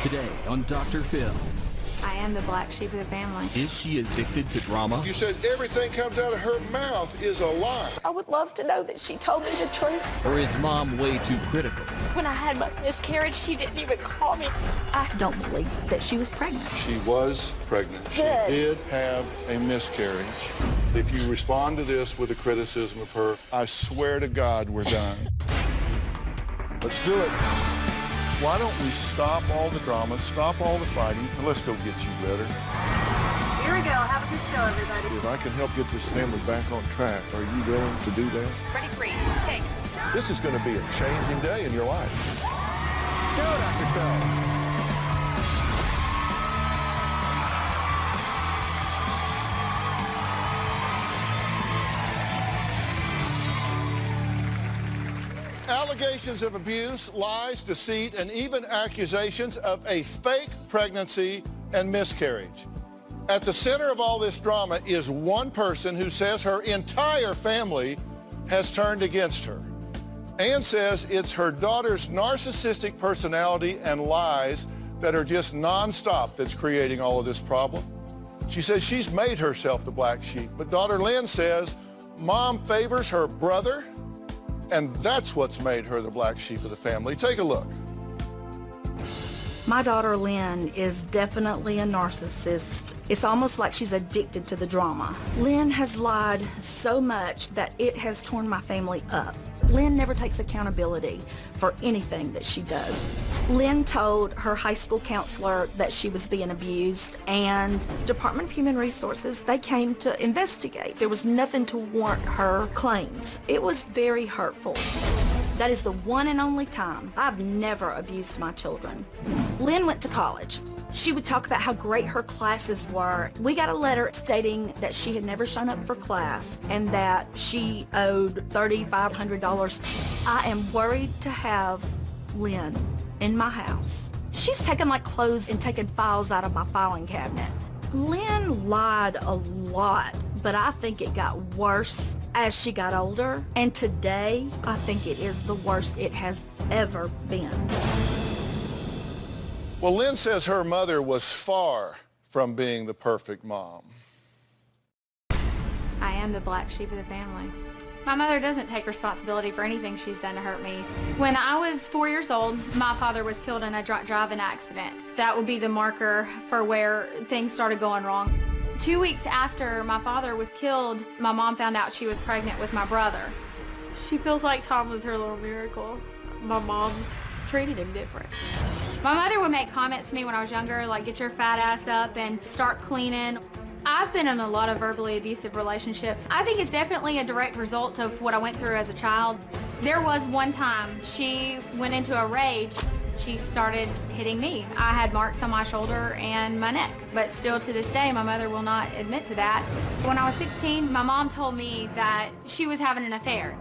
Today on Dr. Phil. I am the black sheep of the family. Is she addicted to drama? You said everything comes out of her mouth is a lie. I would love to know that she told me the truth. Or is mom way too critical? When I had my miscarriage, she didn't even call me. I don't believe that she was pregnant. She was pregnant. She Good. did have a miscarriage. If you respond to this with a criticism of her, I swear to God we're done. Let's do it. Why don't we stop all the drama, stop all the fighting, and let's go get you better. Here we go. Have a good show, everybody. If I can help get this family back on track, are you willing to do that? Ready, free, take. This is going to be a changing day in your life. Go, Dr. Phil. Allegations of abuse, lies, deceit, and even accusations of a fake pregnancy and miscarriage. At the center of all this drama is one person who says her entire family has turned against her. Ann says it's her daughter's narcissistic personality and lies that are just nonstop that's creating all of this problem. She says she's made herself the black sheep, but daughter Lynn says mom favors her brother, and that's what's made her the black sheep of the family. Take a look. My daughter Lynn is definitely a narcissist. It's almost like she's addicted to the drama. Lynn has lied so much that it has torn my family up. Lynn never takes accountability for anything that she does. Lynn told her high school counselor that she was being abused, and Department of Human Resources, they came to investigate. There was nothing to warrant her claims. It was very hurtful. That is the one and only time I've never abused my children. Lynn went to college. She would talk about how great her classes were. We got a letter stating that she had never shown up for class and that she owed $3,500. I am worried to have Lynn in my house. She's taken my clothes and taken files out of my filing cabinet. Lynn lied a lot, but I think it got worse as she got older. And today, I think it is the worst it has ever been. Well, Lynn says her mother was far from being the perfect mom. I am the black sheep of the family. My mother doesn't take responsibility for anything she's done to hurt me. When I was 4 years old, my father was killed in a drunk driving accident. That would be the marker for where things started going wrong. 2 weeks after my father was killed, my mom found out she was pregnant with my brother. She feels like Tom was her little miracle. My mom treated him different. My mother would make comments to me when I was younger, like, get your fat ass up and start cleaning. I've been in a lot of verbally abusive relationships. I think it's definitely a direct result of what I went through as a child. There was one time she went into a rage. She started hitting me. I had marks on my shoulder and my neck, but still to this day, my mother will not admit to that. When I was 16, my mom told me that she was having an affair.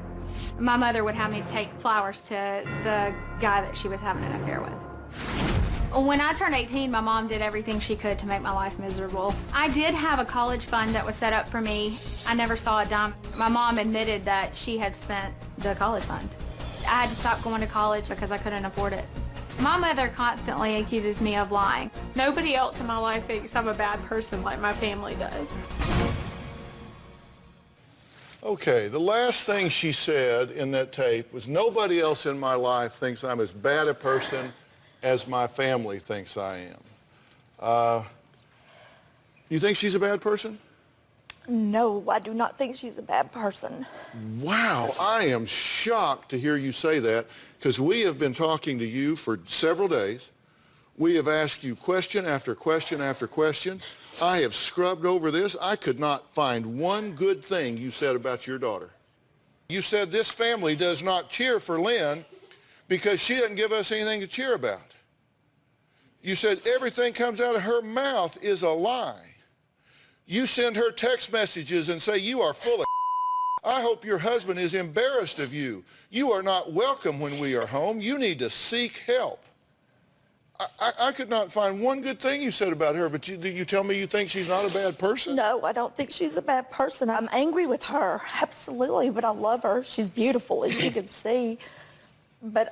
My mother would have me take flowers to the guy that she was having an affair with. When I turned 18, my mom did everything she could to make my life miserable. I did have a college fund that was set up for me. I never saw a dime. My mom admitted that she had spent the college fund. I had to stop going to college because I couldn't afford it. My mother constantly accuses me of lying. Nobody else in my life thinks I'm a bad person like my family does. Okay, the last thing she said in that tape was, nobody else in my life thinks I'm as bad a person as my family thinks I am. You think she's a bad person? No, I do not think she's a bad person. Wow, I am shocked to hear you say that, because we have been talking to you for several days. We have asked you question after question after question. I have scrubbed over this. I could not find one good thing you said about your daughter. You said this family does not cheer for Lynn because she doesn't give us anything to cheer about. You said everything comes out of her mouth is a lie. You send her text messages and say, you are full of I hope your husband is embarrassed of you. You are not welcome when we are home. You need to seek help. I could not find one good thing you said about her, but you tell me you think she's not a bad person? No, I don't think she's a bad person. I'm angry with her, absolutely, but I love her. She's beautiful, as you can see. But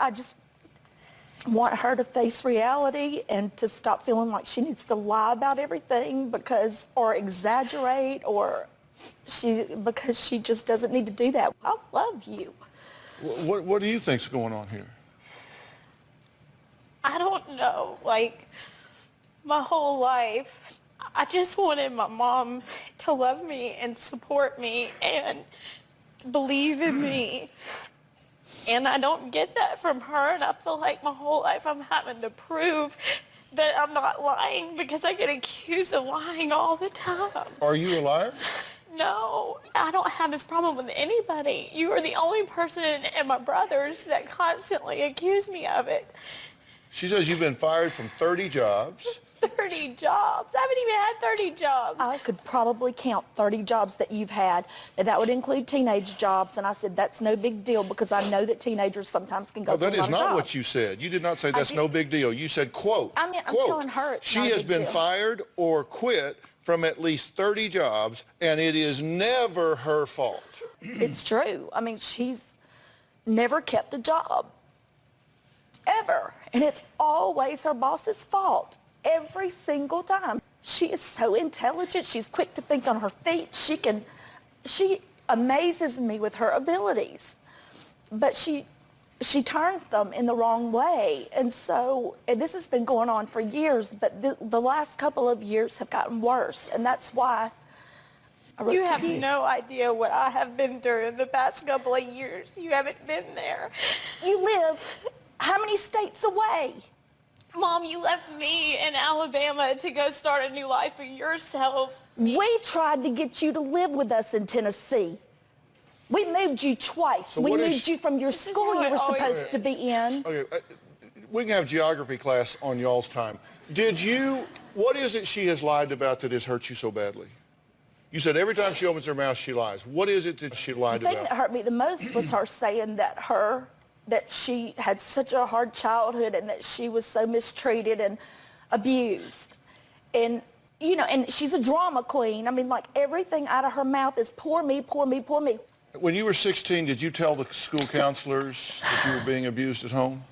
want her to face reality and to stop feeling like she needs to lie about everything or exaggerate because she just doesn't need to do that. I love you. What do you think's going on here? I don't know. Like, my whole life, I just wanted my mom to love me and support me and believe in me. And I don't get that from her, and I feel like my whole life I'm having to prove that I'm not lying because I get accused of lying all the time. Are you a liar? No, I don't have this problem with anybody. You are the only person and my brothers that constantly accuse me of it. She says you've been fired from 30 jobs. 30 jobs. I haven't even had 30 jobs. I could probably count 30 jobs that you've had, and that would include teenage jobs. And I said, that's no big deal because I know that teenagers sometimes can go through a lot of jobs. That is not what you said. You did not say that's no big deal. You said, quote, I'm quote, telling her it's she not a has big been deal. fired or quit from at least 30 jobs, and it is never her fault. It's true. I mean, she's never kept a job, ever. And it's always her boss's fault, every single time. She is so intelligent. She's quick to think on her feet. She amazes me with her abilities. But she turns them in the wrong way. And this has been going on for years, but the last couple of years have gotten worse. And that's why I wrote You to have you. no idea what I have been through in the past couple of years. You haven't been there. You live how many states away? Mom, you left me in Alabama to go start a new life for yourself. We tried to get you to live with us in Tennessee. We moved you twice. We moved you from your school how you it were always supposed to be in. Okay, we can have geography class on y'all's time. What is it she has lied about that has hurt you so badly? You said every time she opens her mouth, she lies. What is it that she lied The thing about? that hurt me the most was her saying that she had such a hard childhood and that she was so mistreated and abused. And, and she's a drama queen. I mean, like, everything out of her mouth is poor me, poor me, poor me. When you were 16, did you tell the school counselors that you were being abused at home?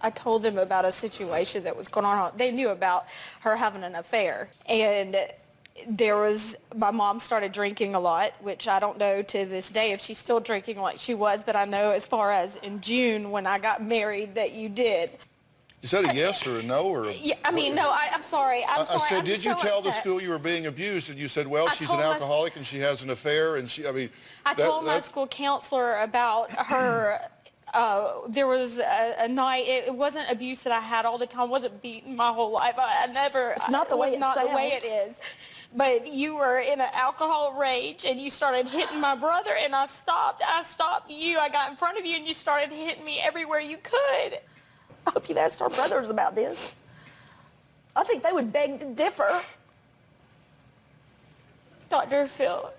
I told them about a situation that was going on. They knew about her having an affair. And my mom started drinking a lot, which I don't know to this day if she's still drinking like she was, but I know as far as in June when I got married that you did. Is that a yes or a no? Or Yeah, I mean, no, I'm sorry. I said, I'm did you so tell the upset. school you were being abused? And you said, well, she's an told my- alcoholic and she has an affair. And I told my school counselor about her. There was a night. It wasn't abuse that I had all the time. Wasn't beaten my whole life. I never. It's not the way it not the way sounds. it is. But you were in an alcohol rage and you started hitting my brother and I stopped. I stopped you. I got in front of you and you started hitting me everywhere you could. I hope you've asked our brothers about this. I think they would beg to differ. Dr. Phil.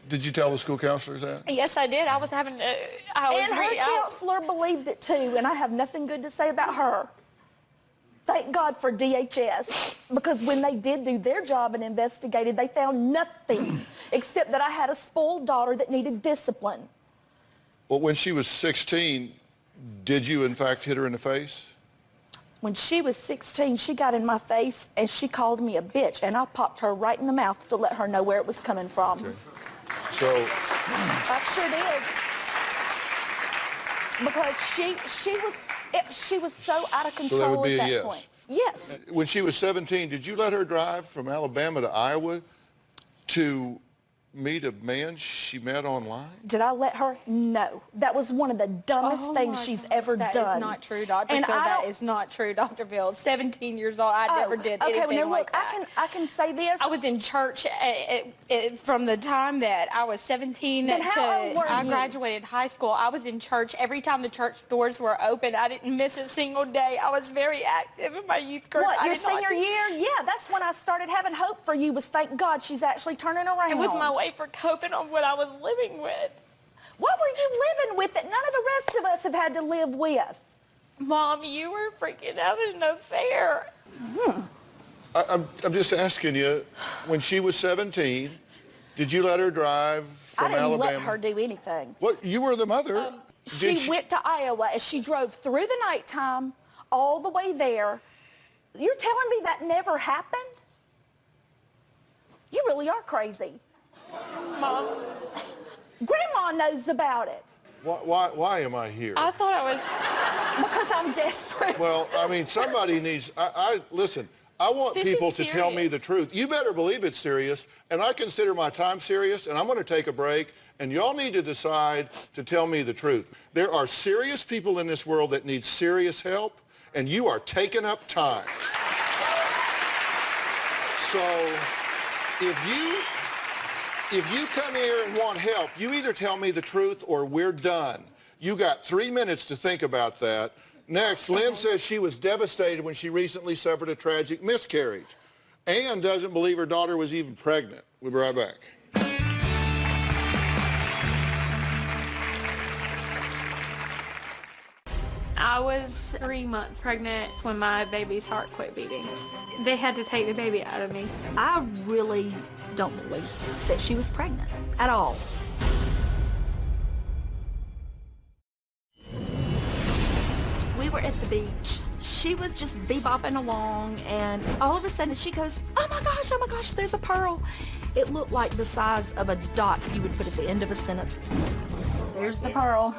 Did you tell the school counselors that? Yes, I did. I was having. And her counselor believed it too, and I have nothing good to say about her. Thank God for DHS, because when they did do their job and investigated, they found nothing except that I had a spoiled daughter that needed discipline. Well, when she was 16, did you in fact hit her in the face? When she was 16, she got in my face and she called me a bitch, and I popped her right in the mouth to let her know where it was coming from. Okay. So I sure did. Because she was so out of control that would be at a that yes. point. Yes. when she was 17, did you let her drive from Alabama to Iowa to meet a man she met online? Did I let her? No. That was one of the dumbest things she's ever done. That is not true, Dr. Phil. That is not true, Dr. Phil. 17 years old. I never did anything well, now like look, that. I can say this. I was in church from the time that I was 17 Then how old were I you? graduated high school. I was in church every time the church doors were open. I didn't miss a single day. I was very active in my youth group. What, I your did not senior do- year? Yeah, that's when I started having hope for you, was thank God she's actually turning around. It was my way for coping on what I was living with. What were you living with that none of the rest of us have had to live with? Mom, you were freaking having an affair. I'm just asking you, when she was 17, did you let her drive from I didn't Alabama? let her do anything. What? You were the mother. She went to Iowa and she drove through the nighttime all the way there. You're telling me that never happened? You really are crazy. Mom, Grandma knows about it. Why am I here? I thought I was... Because I'm desperate. Well, I mean, somebody needs, listen, I want This people is to tell me serious. the truth. You better believe it's serious, and I consider my time serious, and I'm going to take a break, and y'all need to decide to tell me the truth. There are serious people in this world that need serious help, and you are taking up time. So if you come here and want help, you either tell me the truth or we're done. You got 3 minutes to think about that. Next, Lynn says she was devastated when she recently suffered a tragic miscarriage. Ann doesn't believe her daughter was even pregnant. We'll be right back. I was 3 months pregnant when my baby's heart quit beating. They had to take the baby out of me. I really don't believe that she was pregnant at all. We were at the beach. She was just bebopping along, and all of a sudden she goes, oh my gosh, there's a pearl. It looked like the size of a dot you would put at the end of a sentence. There's the pearl.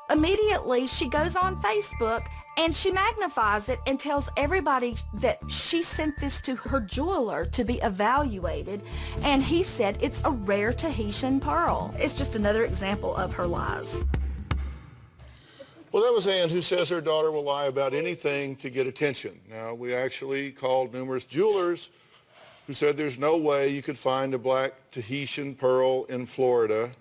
Immediately, she goes on Facebook and she magnifies it and tells everybody that she sent this to her jeweler to be evaluated, and he said it's a rare Tahitian pearl. It's just another example of her lies. Well, that was Ann, who says her daughter will lie about anything to get attention. Now, we actually called numerous jewelers who said there's no way you could find a black Tahitian pearl in Florida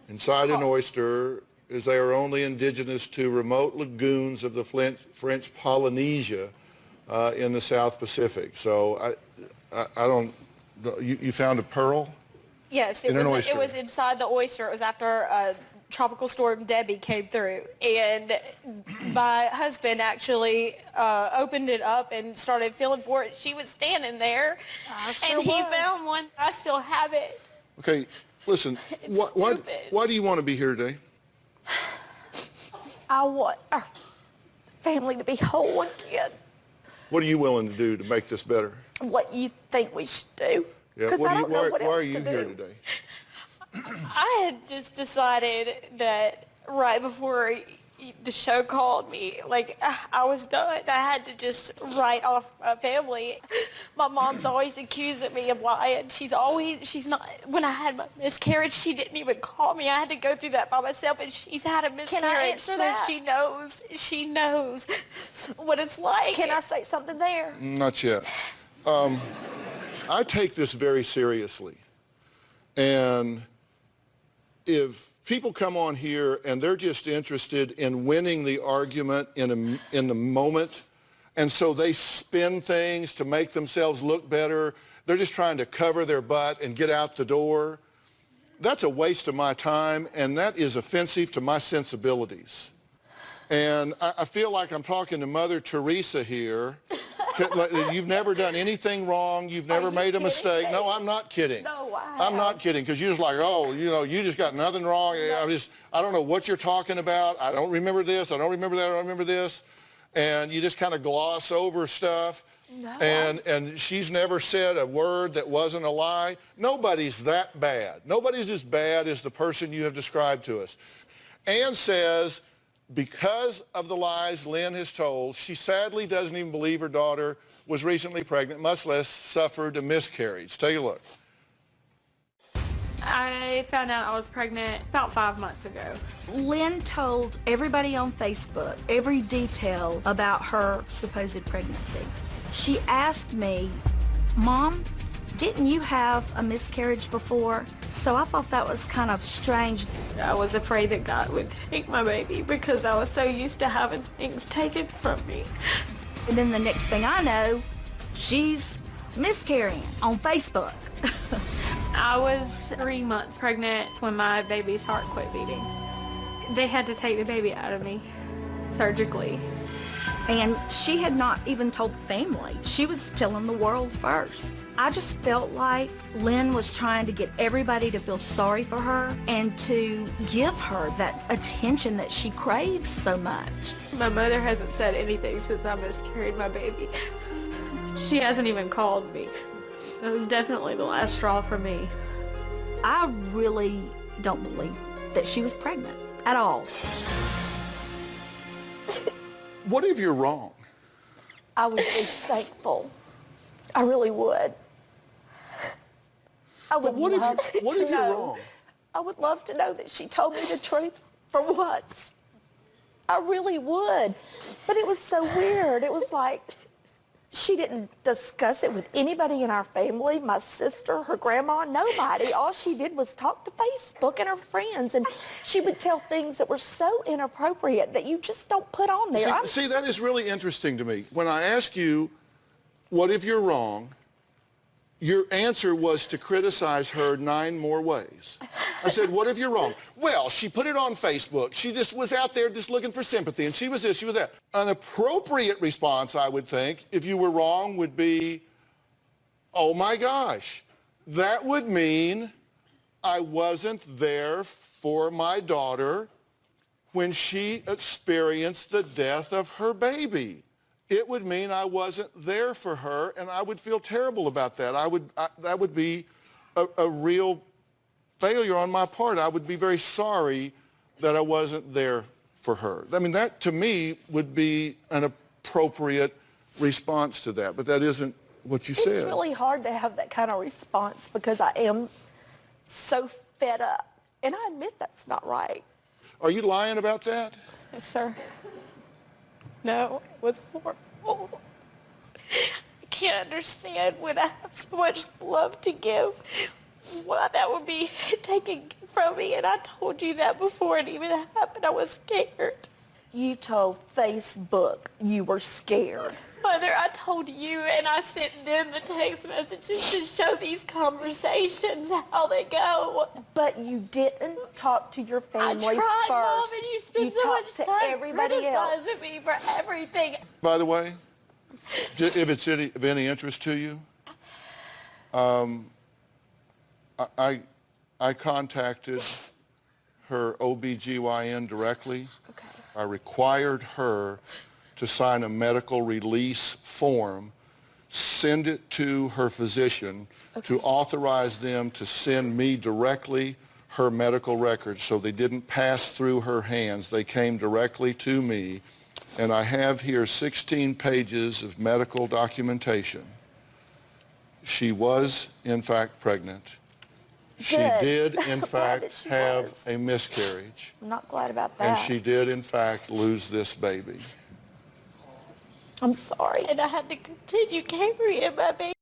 inside an oyster, as they are only indigenous to remote lagoons of the French Polynesia in the South Pacific. So I don't, you found a pearl? Yes, it was inside the oyster. It was after Tropical Storm Debbie came through, and my husband actually opened it up and started feeling for it. She was standing there, and he found one. I still have it. Okay, listen, why do you want to be here today? I want our family to be whole again. What are you willing to do to make this better? What you think we should do? Yeah, Because I don't know what why else are you to here do. today? I had just decided that right before the show called me, like, I was done. I had to just write off my family. My mom's always accusing me of lying. She's not, when I had my miscarriage, she didn't even call me. I had to go through that by myself, and she's had a miscarriage. Can I answer that? She knows what it's like. Can I say something there? Not yet. I take this very seriously. And if people come on here and they're just interested in winning the argument in the moment, and so they spin things to make themselves look better, they're just trying to cover their butt and get out the door, that's a waste of my time, and that is offensive to my sensibilities. And I feel like I'm talking to Mother Teresa here. You've never done anything wrong. You've never made a mistake. No, I'm not kidding. No, I'm not kidding, because you're just like, oh, you just got nothing wrong. I don't know what you're talking about. I don't remember this. I don't remember that. I don't remember this. And you just kind of gloss over stuff. No. And she's never said a word that wasn't a lie. Nobody's that bad. Nobody's as bad as the person you have described to us. Ann says, because of the lies Lynn has told, she sadly doesn't even believe her daughter was recently pregnant, much less suffered a miscarriage. Take a look. I found out I was pregnant about 5 months ago. Lynn told everybody on Facebook every detail about her supposed pregnancy. She asked me, Mom, didn't you have a miscarriage before? So I thought that was kind of strange. I was afraid that God would take my baby because I was so used to having things taken from me. And then the next thing I know, she's miscarrying on Facebook. I was 3 months pregnant when my baby's heart quit beating. They had to take the baby out of me surgically. And she had not even told the family. She was telling the world first. I just felt like Lynn was trying to get everybody to feel sorry for her and to give her that attention that she craves so much. My mother hasn't said anything since I miscarried my baby. She hasn't even called me. It was definitely the last straw for me. I really don't believe that she was pregnant at all. What if you're wrong? I would be thankful. I really would. I would What if love you- what to if you're know. wrong? I would love to know that she told me the truth for once. I really would. But it was so weird. It was like she didn't discuss it with anybody in our family, my sister, her grandma, nobody. All she did was talk to Facebook and her friends, and she would tell things that were so inappropriate that you just don't put on there. See, that is really interesting to me. When I ask you, what if you're wrong, your answer was to criticize her 9 more ways. I said, what if you're wrong? Well, she put it on Facebook. She just was out there just looking for sympathy, and she was this, she was that. An appropriate response, I would think, if you were wrong, would be, oh my gosh, that would mean I wasn't there for my daughter when she experienced the death of her baby. It would mean I wasn't there for her, and I would feel terrible about that. That would be a real failure on my part. I would be very sorry that I wasn't there for her. I mean, that to me would be an appropriate response to that, but that isn't what you said. It's really hard to have that kind of response because I am so fed up, and I admit that's not right. Are you lying about that? Yes, sir. No, it was horrible. I can't understand when I have so much love to give, why that would be taken from me. And I told you that before it even happened. I was scared. You told Facebook you were scared. Mother, I told you, and I sent them the text messages to show these conversations how they go. But you didn't talk to your family I tried, first. Mom, and you spent so much talked to time everybody else. criticizing me for everything. By the way, if it's of any interest to you, I contacted her OBGYN directly. Okay. I required her to sign a medical release form, send it to her physician to authorize them to send me directly her medical records, so they didn't pass through her hands. They came directly to me. And I have here 16 pages of medical documentation. She was, in fact, pregnant. She Good. did, in I'm glad that fact, she have was. a miscarriage. I'm not glad about that. And she did, in fact, lose this baby. I'm sorry. And I had to continue carrying my baby.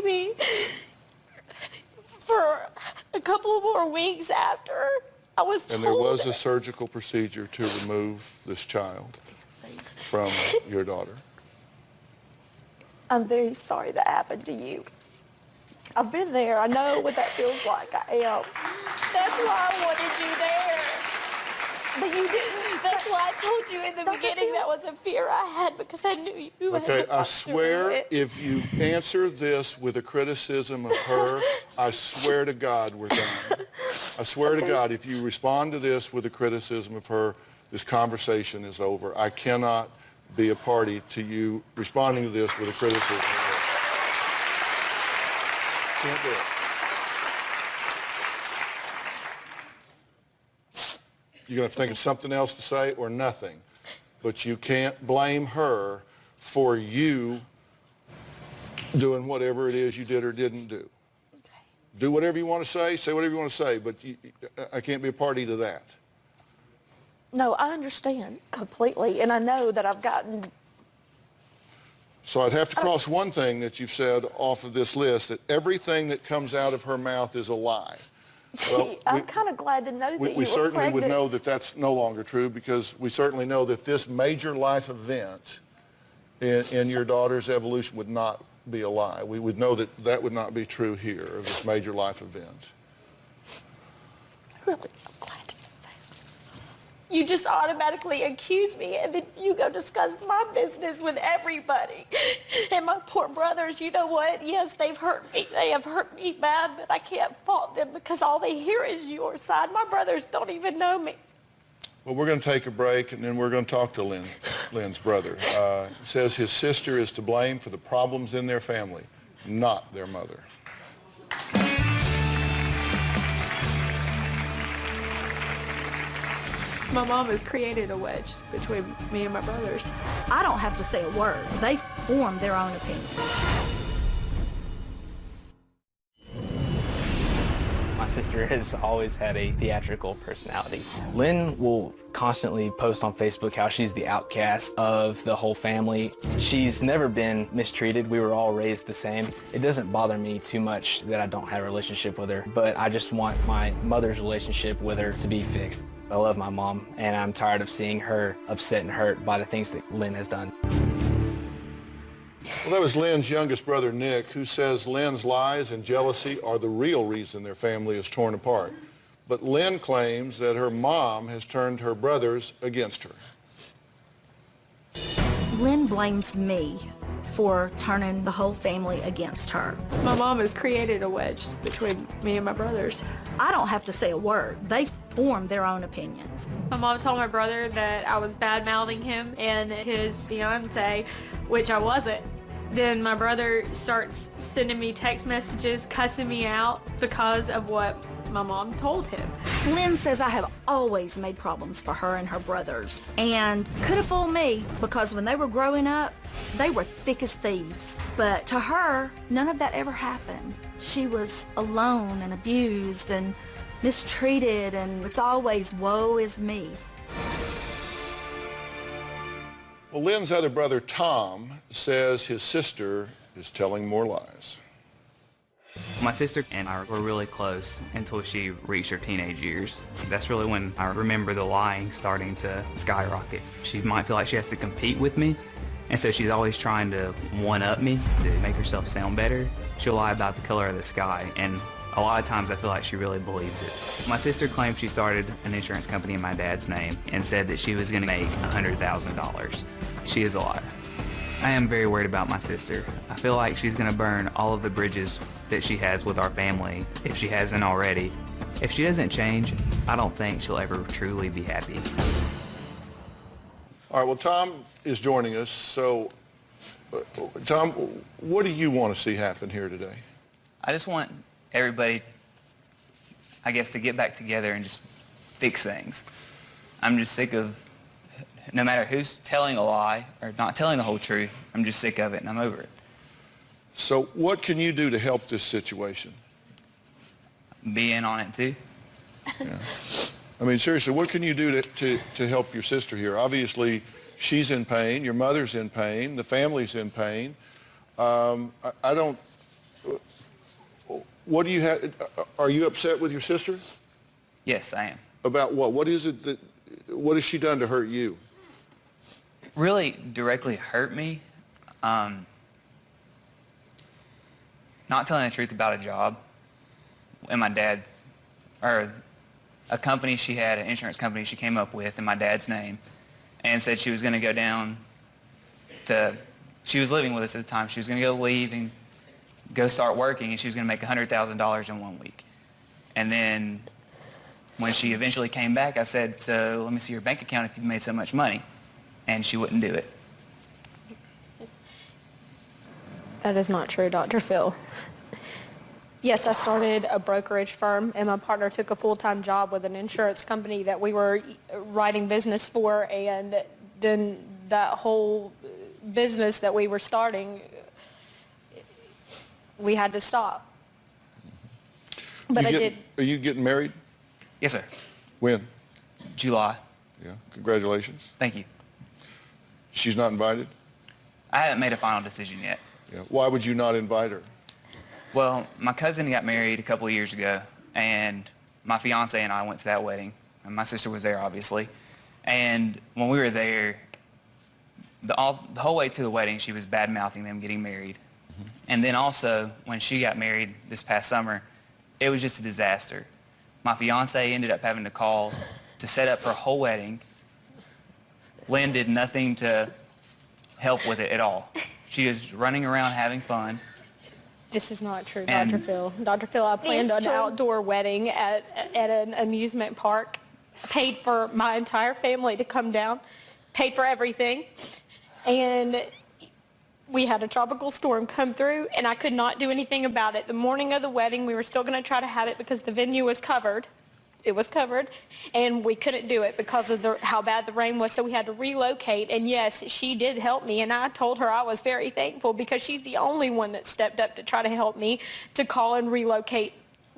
baby for a couple more weeks after I was told. And there was a surgical procedure to remove this child from your daughter. I'm very sorry that happened to you. I've been there. I know what that feels like. I am. That's why I wanted you there. But you didn't. That's why I told you in the beginning that was a fear I had, because I knew you had Okay, to I walk swear through it. if you answer this with a criticism of her, I swear to God we're done. I swear to God, if you respond to this with a criticism of her, this conversation is over. I cannot be a party to you responding to this with a criticism of her. Can't do it. You're going to think of something else to say or nothing. But you can't blame her for you doing whatever it is you did or didn't do. Okay. Do whatever you want to say whatever you want to say, but I can't be a party to that. No, I understand completely, and I know that I've gotten... So I'd have to cross one thing that you've said off of this list, that everything that comes out of her mouth is a lie. Well, I'm kind of glad to know that you we were certainly would pregnant. know that that's no longer true, because we certainly know that this major life event in your daughter's evolution would not be a lie. We would know that that would not be true here, of this major life event. Really, I'm glad to know that. You just automatically accuse me, and then you go discuss my business with everybody. And my poor brothers, you know what? Yes, they've hurt me. They have hurt me bad, but I can't fault them because all they hear is your side. My brothers don't even know me. Well, we're going to take a break, and then we're going to talk to Lynn's brother. He says his sister is to blame for the problems in their family, not their mother. My mom has created a wedge between me and my brothers. I don't have to say a word. They form their own opinions. My sister has always had a theatrical personality. Lynn will constantly post on Facebook how she's the outcast of the whole family. She's never been mistreated. We were all raised the same. It doesn't bother me too much that I don't have a relationship with her, but I just want my mother's relationship with her to be fixed. I love my mom, and I'm tired of seeing her upset and hurt by the things that Lynn has done. Well, that was Lynn's youngest brother, Nick, who says Lynn's lies and jealousy are the real reason their family is torn apart. But Lynn claims that her mom has turned her brothers against her. Lynn blames me for turning the whole family against her. My mom has created a wedge between me and my brothers. I don't have to say a word. They form their own opinions. My mom told my brother that I was bad-mouthing him and his fiance, which I wasn't. Then my brother starts sending me text messages, cussing me out because of what my mom told him. Lynn says I have always made problems for her and her brothers. And could have fooled me, because when they were growing up, they were thick as thieves. But to her, none of that ever happened. She was alone and abused and mistreated, and it's always woe is me. Well, Lynn's other brother, Tom, says his sister is telling more lies. My sister and I were really close until she reached her teenage years. That's really when I remember the lying starting to skyrocket. She might feel like she has to compete with me, and so she's always trying to one-up me to make herself sound better. She'll lie about the color of the sky, and a lot of times I feel like she really believes it. My sister claims she started an insurance company in my dad's name and said that she was going to make $100,000. She is a liar. I am very worried about my sister. I feel like she's going to burn all of the bridges that she has with our family, if she hasn't already. If she doesn't change, I don't think she'll ever truly be happy. All right, well, Tom is joining us. So, Tom, what do you want to see happen here today? I just want everybody, I guess, to get back together and just fix things. I'm just sick of, no matter who's telling a lie or not telling the whole truth, I'm just sick of it and I'm over it. So what can you do to help this situation? Be in on it too. Yeah. I mean, seriously, what can you do to help your sister here? Obviously, she's in pain, your mother's in pain, the family's in pain. I don't What do you have? Are you upset with your sister? Yes, I am. About what? What is it that? What has she done to hurt you? Really directly hurt me. Not telling the truth about a job and my dad's, or a company she had, an insurance company she came up with in my dad's name, and said she was going to go down to, she was living with us at the time, she was going to go leave and go start working, and she was going to make $100,000 in 1 week. And then when she eventually came back, I said, so let me see your bank account if you've made so much money. And she wouldn't do it. That is not true, Dr. Phil. Yes, I started a brokerage firm, and my partner took a full-time job with an insurance company that we were writing business for, and then that whole business that we were starting, we had to stop. But I did. Are you getting married? Yes, sir. When? July. Yeah. Congratulations. Thank you. She's not invited? I haven't made a final decision yet. Yeah. Why would you not invite her? Well, my cousin got married a couple of years ago, and my fiance and I went to that wedding. And my sister was there, obviously. And when we were there, the whole way to the wedding, she was bad-mouthing them getting married. Mm-hmm. And then also, when she got married this past summer, it was just a disaster. My fiance ended up having to call to set up her whole wedding. Lynn did nothing to help with it at all. She was running around having fun. This is not true, Dr. Phil. Dr. Phil, I planned an outdoor wedding at an amusement park, paid for my entire family to come down, paid for everything, and we had a tropical storm come through, and I could not do anything about it. The morning of the wedding, we were still going to try to have it because the venue was covered. It was covered, and we couldn't do it because of how bad the rain was, so we had to relocate. And yes, she did help me, and I told her I was very thankful because she's the only one that stepped up to try to help me to call and relocate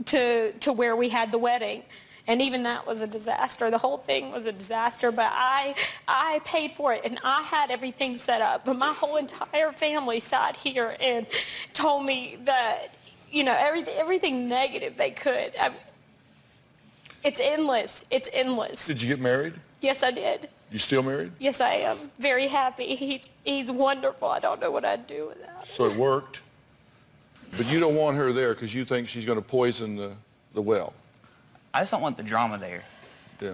to where we had the wedding. And even that was a disaster. The whole thing was a disaster, but I paid for it, and I had everything set up. But my whole entire family sat here and told me that, you know, everything negative they could. It's endless. It's endless. Did you get married? Yes, I did. You still married? Yes, I am. Very happy. He's wonderful. I don't know what I'd do without him. So it worked? But you don't want her there because you think she's going to poison the well. I just don't want the drama there. Yeah.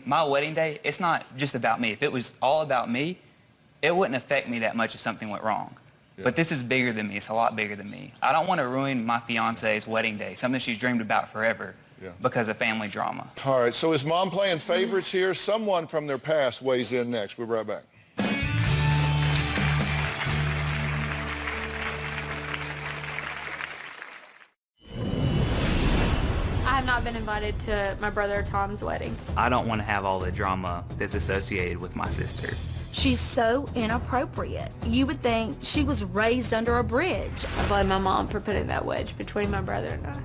My wedding day, it's not just about me. If it was all about me, it wouldn't affect me that much if something went wrong. Yeah. But this is bigger than me. It's a lot bigger than me. I don't want to ruin my fiance's wedding day, something she's dreamed about forever. Yeah. Because of family drama. All right, so is Mom playing favorites here? Someone from their past weighs in next. We'll be right back. I have not been invited to my brother Tom's wedding. I don't want to have all the drama that's associated with my sister. She's so inappropriate. You would think she was raised under a bridge. I blame my mom for putting that wedge between my brother and I.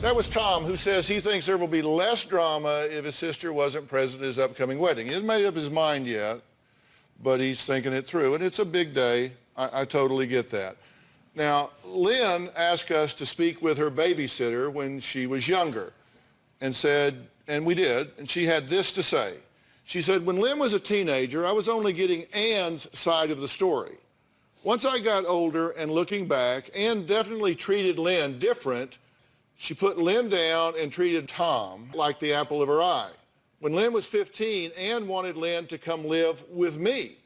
That was Tom, who says he thinks there will be less drama if his sister wasn't present at his upcoming wedding. He hasn't made up his mind yet, but he's thinking it through. And it's a big day. I totally get that. Now, Lynn asked us to speak with her babysitter when she was younger and said, and we did, and she had this to say. She said, when Lynn was a teenager, I was only getting Ann's side of the story. Once I got older and looking back, Ann definitely treated Lynn different. She put Lynn down and treated Tom like the apple of her eye. When Lynn was 15, Ann wanted Lynn to come live with me.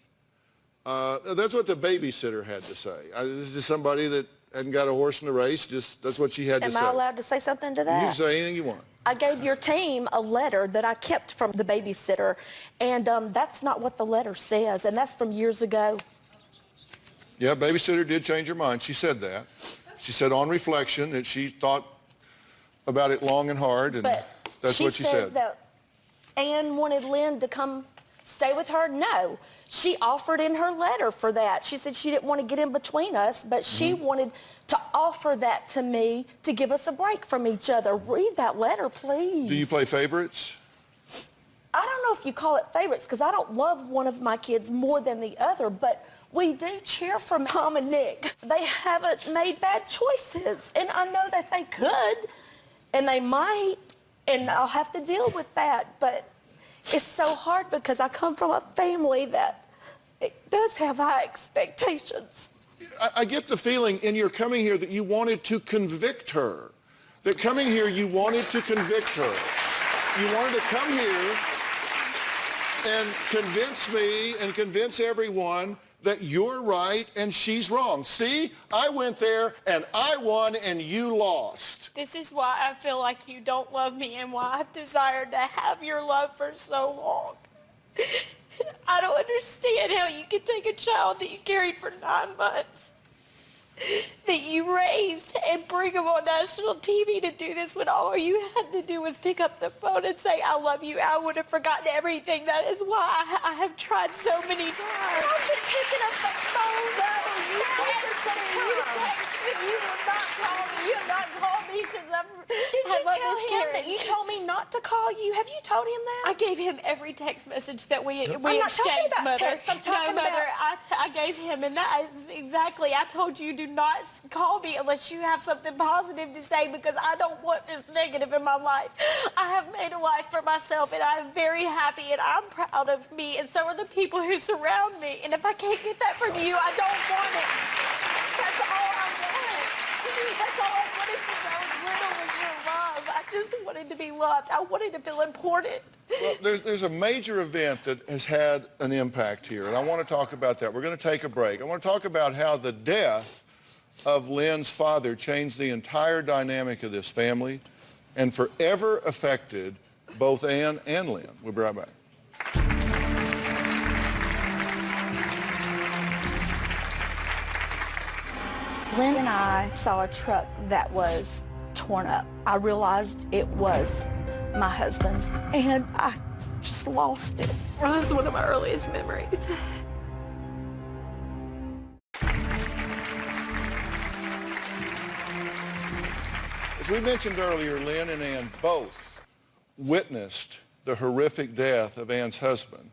That's what the babysitter had to say. This is just somebody that hadn't got a horse in the race. That's what she had to say. Am I allowed to say something to that? You can say anything you want. I gave your team a letter that I kept from the babysitter, and that's not what the letter says, and that's from years ago. Yeah, babysitter did change her mind. She said that. She said on reflection that she thought about it long and hard, and but that's what she said. She says that Ann wanted Lynn to come stay with her. No, she offered in her letter for that. She said she didn't want to get in between us, but she wanted to offer that to me to give us a break from each other. Read that letter, please. Do you play favorites? I don't know if you call it favorites, because I don't love one of my kids more than the other, but we do cheer for Tom and Nick. They haven't made bad choices, and I know that they could, and they might, and I'll have to deal with that, but it's so hard because I come from a family that it does have high expectations. I get the feeling in your coming here that you wanted to convict her. That coming here, you wanted to convict her. You wanted to come here and convince me and convince everyone that you're right and she's wrong. See, I went there and I won and you lost. This is why I feel like you don't love me and why I've desired to have your love for so long. I don't understand how you can take a child that you carried for 9 months, that you raised, and bring them on national TV to do this when all you had to do was pick up the phone and say, I love you. I would have forgotten everything. That is why I have tried so many times. I wasn't picking up the phone, though. You texted me. You will not call me. You have not called me since I've Did you tell him that you told me not to call you? Have you told him that? I gave him every text message that we I'm not talking exchanged, about Mother. text. I'm talking no, Mother, about... I gave him, and that is exactly, I told you, do not call me unless you have something positive to say, because I don't want this negative in my life. I have made a life for myself, and I am very happy, and I'm proud of me, and so are the people who surround me. And if I can't get that from you, I don't want it. That's all I want. That's all I wanted since I was little, was your love. I just wanted to be loved. I wanted to feel important. Well, there's a major event that has had an impact here, and I want to talk about that. We're going to take a break. I want to talk about how the death of Lynn's father changed the entire dynamic of this family and forever affected both Ann and Lynn. We'll be right back. Lynn and I saw a truck that was torn up. I realized it was my husband's, and I just lost it. Well, that's one of my earliest memories. As we mentioned earlier, Lynn and Ann both witnessed the horrific death of Ann's husband,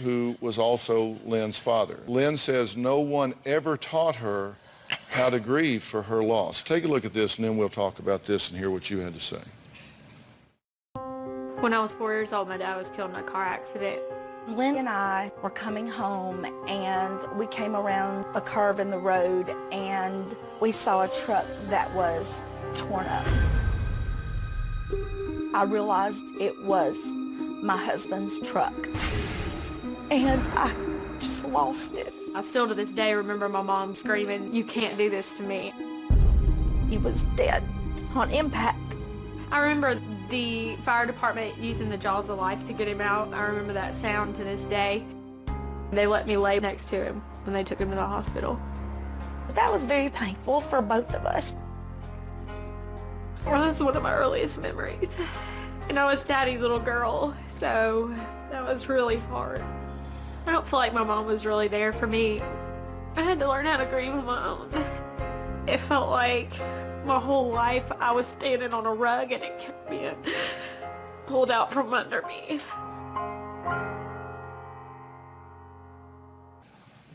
who was also Lynn's father. Lynn says no one ever taught her how to grieve for her loss. Take a look at this, and then we'll talk about this and hear what you had to say. When I was 4 years old, my dad was killed in a car accident. Lynn and I were coming home, and we came around a curve in the road, and we saw a truck that was torn up. I realized it was my husband's truck, and I just lost it. I still to this day remember my mom screaming, "You can't do this to me." He was dead on impact. I remember the fire department using the jaws of life to get him out. I remember that sound to this day. They let me lay next to him when they took him to the hospital. That was very painful for both of us. Well, that's one of my earliest memories. And I was Daddy's little girl, so that was really hard. I don't feel like my mom was really there for me. I had to learn how to grieve on my own. It felt like my whole life I was standing on a rug and it kept being pulled out from under me.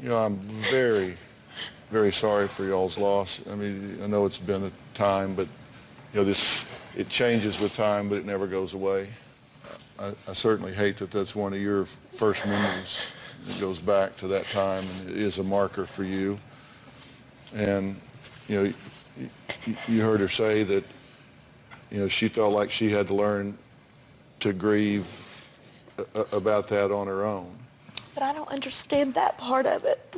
You know, I'm very, very sorry for y'all's loss. I mean, I know it's been a time, but you know, it changes with time, but it never goes away. I certainly hate that that's one of your first memories. It goes back to that time, and it is a marker for you. And, you know, you heard her say that, you know, she felt like she had to learn to grieve about that on her own. But I don't understand that part of it.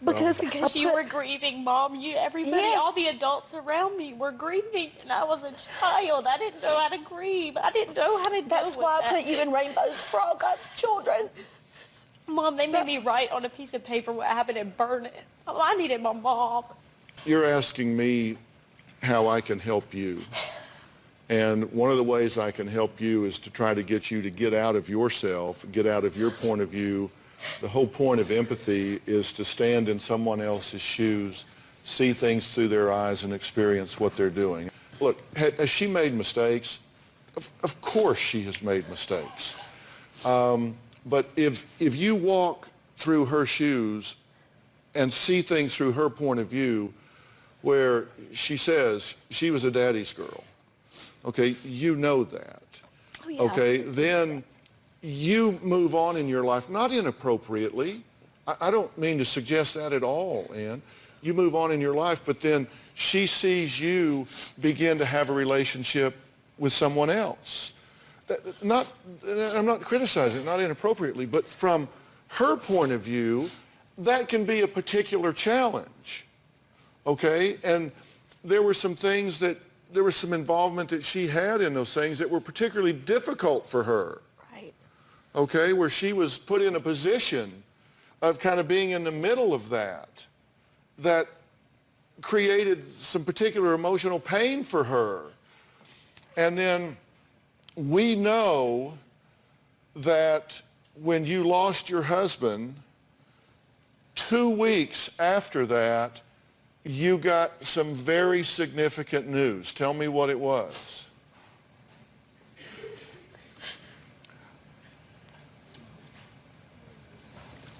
Because you were grieving, Mom. Everybody, Yes. all the adults around me were grieving, and I was a child. I didn't know how to grieve. I didn't know how to deal That's with why that. I put you in Rainbows for All God's Children. Mom, they made me write on a piece of paper what happened and burn it. Oh, I needed my mom. You're asking me how I can help you. And one of the ways I can help you is to try to get you to get out of yourself, get out of your point of view. The whole point of empathy is to stand in someone else's shoes, see things through their eyes, and experience what they're doing. Look, has she made mistakes? Of course she has made mistakes. But if you walk through her shoes and see things through her point of view, where she says she was a daddy's girl, okay, you know that. Oh, yeah. Okay, then you move on in your life, not inappropriately. I don't mean to suggest that at all, Ann. You move on in your life, but then she sees you begin to have a relationship with someone else. I'm not criticizing it, not inappropriately, but from her point of view, that can be a particular challenge, okay? And there were some things that, there was some involvement that she had in those things that were particularly difficult for her. Right. Okay, where she was put in a position of kind of being in the middle of that created some particular emotional pain for her. And then we know that when you lost your husband, 2 weeks after that, you got some very significant news. Tell me what it was.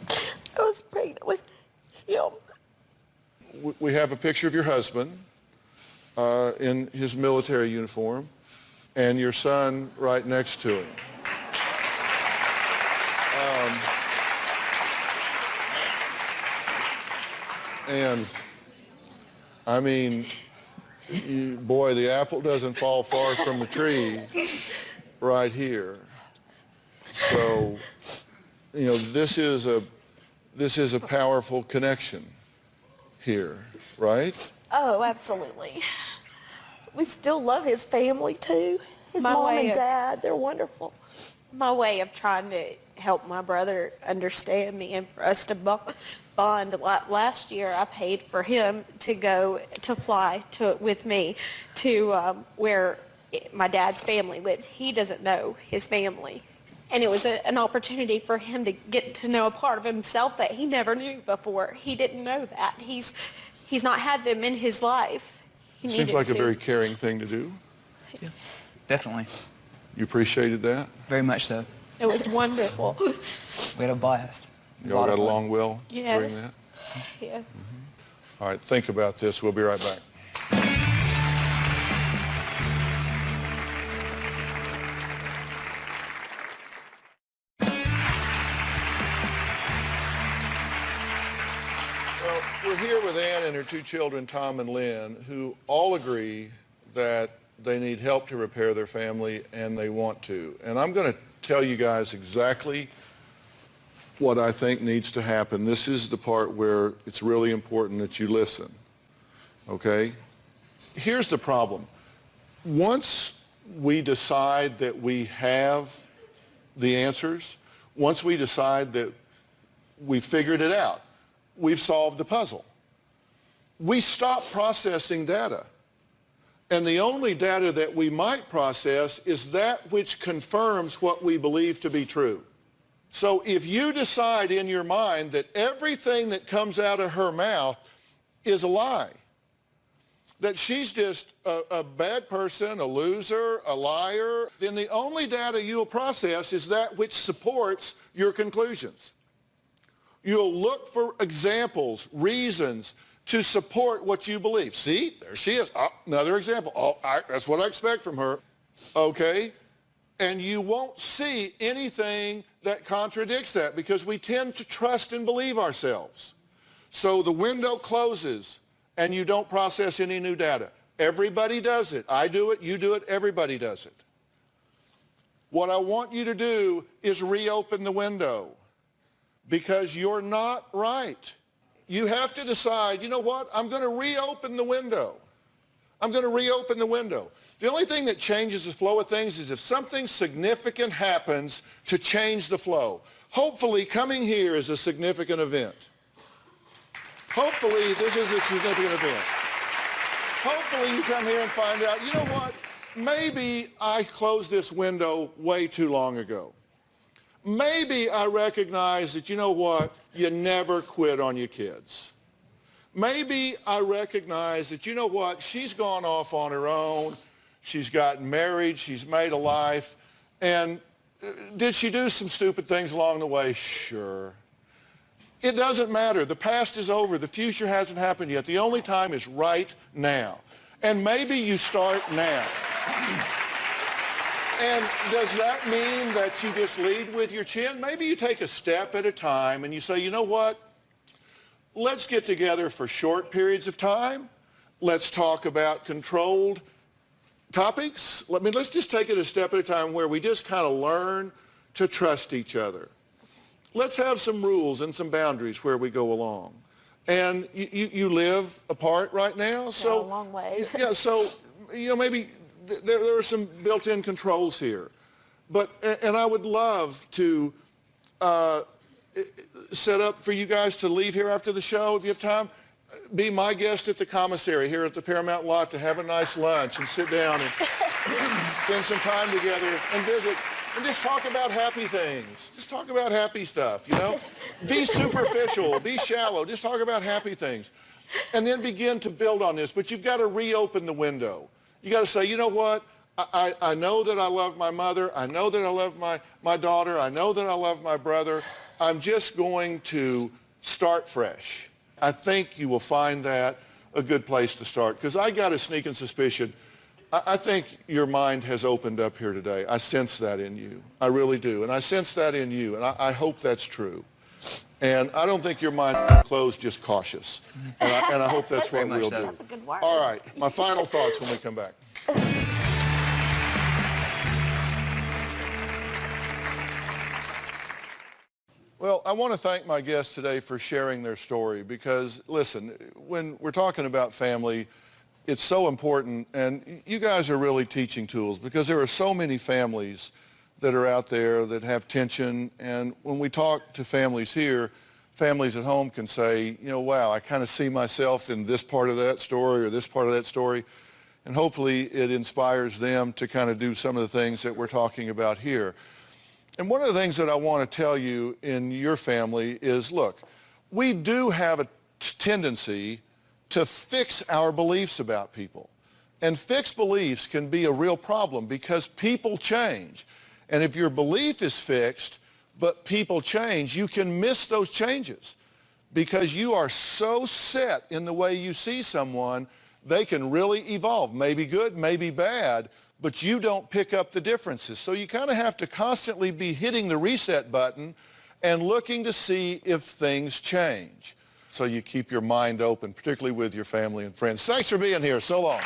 I was pregnant with him. We have a picture of your husband in his military uniform and your son right next to him. And I mean, boy, the apple doesn't fall far from the tree right here. So, you know, this is a powerful connection here, right? Oh, absolutely. We still love his family too. His My mom way and of- dad, they're wonderful. My way of trying to help my brother understand me and for us to bond. Last year, I paid for him to fly with me to where my dad's family lives. He doesn't know his family. And it was an opportunity for him to get to know a part of himself that he never knew before. He didn't know that. He's not had them in his life. He Seems needed like a to. very caring thing to do. Yeah, definitely. You appreciated that? Very much so. It was wonderful. We had a blast. It was a Y'all lot of got fun. along well Yes. during that? Yeah. All right, think about this. We'll be right back. Well, we're here with Ann and her 2 children, Tom and Lynn, who all agree that they need help to repair their family and they want to. And I'm going to tell you guys exactly what I think needs to happen. This is the part where it's really important that you listen, okay? Here's the problem. Once we decide that we have the answers, once we decide that we figured it out, we've solved the puzzle, we stop processing data. And the only data that we might process is that which confirms what we believe to be true. So if you decide in your mind that everything that comes out of her mouth is a lie, that she's just a bad person, a loser, a liar, then the only data you'll process is that which supports your conclusions. You'll look for examples, reasons to support what you believe. See, there she is. Oh, another example. Oh, that's what I expect from her. Okay? And you won't see anything that contradicts that because we tend to trust and believe ourselves. So the window closes and you don't process any new data. Everybody does it. I do it, you do it, everybody does it. What I want you to do is reopen the window because you're not right. You have to decide, you know what, I'm going to reopen the window. I'm going to reopen the window. The only thing that changes the flow of things is if something significant happens to change the flow. Hopefully, coming here is a significant event. Hopefully, this is a significant event. Hopefully, you come here and find out, you know what, maybe I closed this window way too long ago. Maybe I recognize that, you know what, you never quit on your kids. Maybe I recognize that, you know what, she's gone off on her own, she's gotten married, she's made a life, and Did she do some stupid things along the way? Sure. It doesn't matter. The past is over. The future hasn't happened yet. The only time is right now. And maybe you start now. And does that mean that you just lead with your chin? Maybe you take a step at a time and you say, you know what? Let's get together for short periods of time. Let's talk about controlled topics. Let's just take it a step at a time where we just kind of learn to trust each other. Let's have some rules and some boundaries where we go along. And you live apart right now, so a long way. Yeah, so maybe there are some built-in controls here. And I would love to set up for you guys to leave here after the show if you have time. Be my guest at the commissary here at the Paramount lot to have a nice lunch and sit down and spend some time together and visit and just talk about happy things. Just talk about happy stuff, Be superficial, be shallow, just talk about happy things. And then begin to build on this, but you've got to reopen the window. You got to say, you know what? I know that I love my mother. I know that I love my daughter. I know that I love my brother. I'm just going to start fresh. I think you will find that a good place to start, because I got a sneaking suspicion. I think your mind has opened up here today. I sense that in you. I really do. And I sense that in you, and I hope that's true. And I don't think your mind is closed, just cautious. And I hope that's what we'll do. That's a good word. All right, my final thoughts when we come back. Well, I want to thank my guests today for sharing their story because, listen, when we're talking about family, it's so important, and you guys are really teaching tools because there are so many families that are out there that have tension, and when we talk to families here, families at home can say, wow, I kind of see myself in this part of that story or this part of that story, and hopefully it inspires them to kind of do some of the things that we're talking about here. And one of the things that I want to tell you in your family is, look, we do have a tendency to fix our beliefs about people. And fixed beliefs can be a real problem because people change. And if your belief is fixed, but people change, you can miss those changes because you are so set in the way you see someone, they can really evolve, maybe good, maybe bad, but you don't pick up the differences. So you kind of have to constantly be hitting the reset button and looking to see if things change. So you keep your mind open, particularly with your family and friends. Thanks for being here. So long.